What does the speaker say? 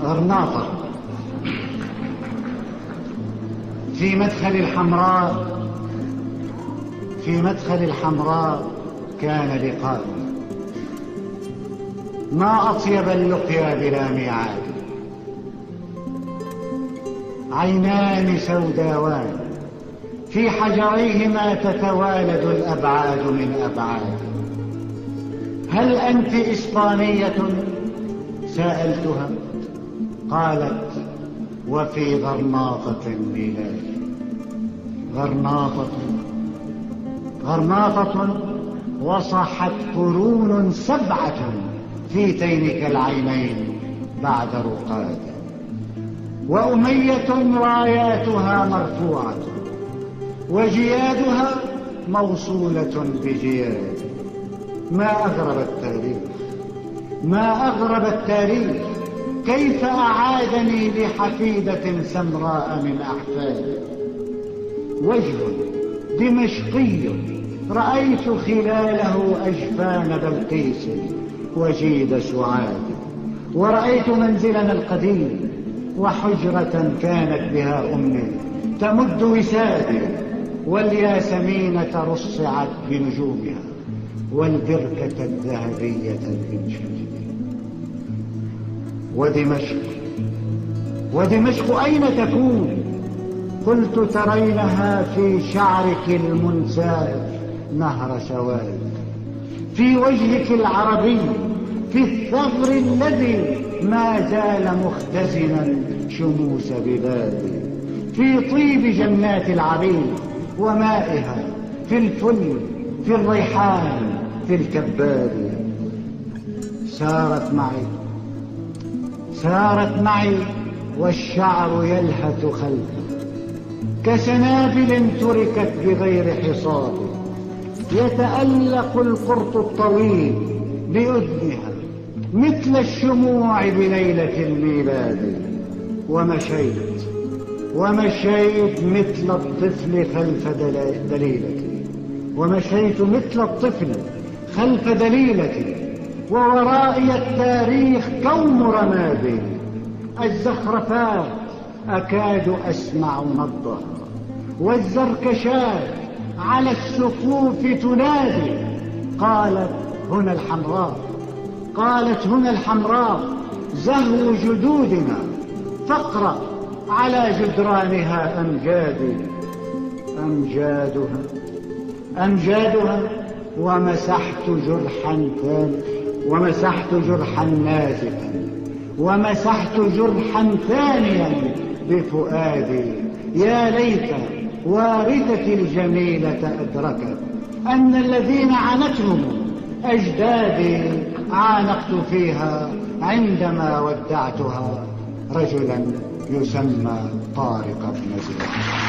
غرناطة في مدخل الحمراء، في مدخل الحمراء كان لقاء، ما أطيب اللقيا بلا ميعاد، عينان سوداوان في حجريهما تتوالد الأبعاد من أبعاد. هل أنت إسبانية؟ سألتها. قالت: وفي غرناطة الميلاد. غرناطة وصحت قرون 7 في تينك العينين بعد رقاد. وأمية راياتها مرفوعة وجيادها موصولة بجياد. ما أغرب التاريخ كيف أعادني لحفيدة سمراء من أحفادي. وجه دمشقي رأيت خلاله أجفان بلقيس وجيد سعاد. ورأيت منزلنا القديم وحجرة كانت بها أمي تمد وسادي، والياسمينة رصعت بنجومها، والبركة الذهبية المنشدة. ودمشق أين تكون؟ قلت: ترينها في شعرك المنساب نهر سواد، في وجهك العربي، في الثغر الذي ما زال مختزنا شموس بلادي، في طيب جنات العريق ومائها، في الفل، في الريحان، في الكباد. سارت معي والشعر يلهث خلفي كسنابل تركت بغير حصاد. يتألق القرط الطويل بأذنها مثل الشموع بليلة الميلاد. ومشيت مثل الطفل خلف دليلتي، ومشيت مثل الطفل خلف دليلتي، وورائي التاريخ كوم رمادي. الزخرفات أكاد أسمع نبضها، والزركشات على السقوف تنادي. قالت: هنا الحمراء زهو جدودنا، فاقرأ على جدرانها أمجادها. ومسحت جرحا نازفا، ومسحت جرحا ثانيا بفؤادي. يا ليت وارثتي الجميلة أدركت أن الذين عانتهم أجدادي عانقت فيها عندما ودعتها رجلا يسمى طارق بن زياد.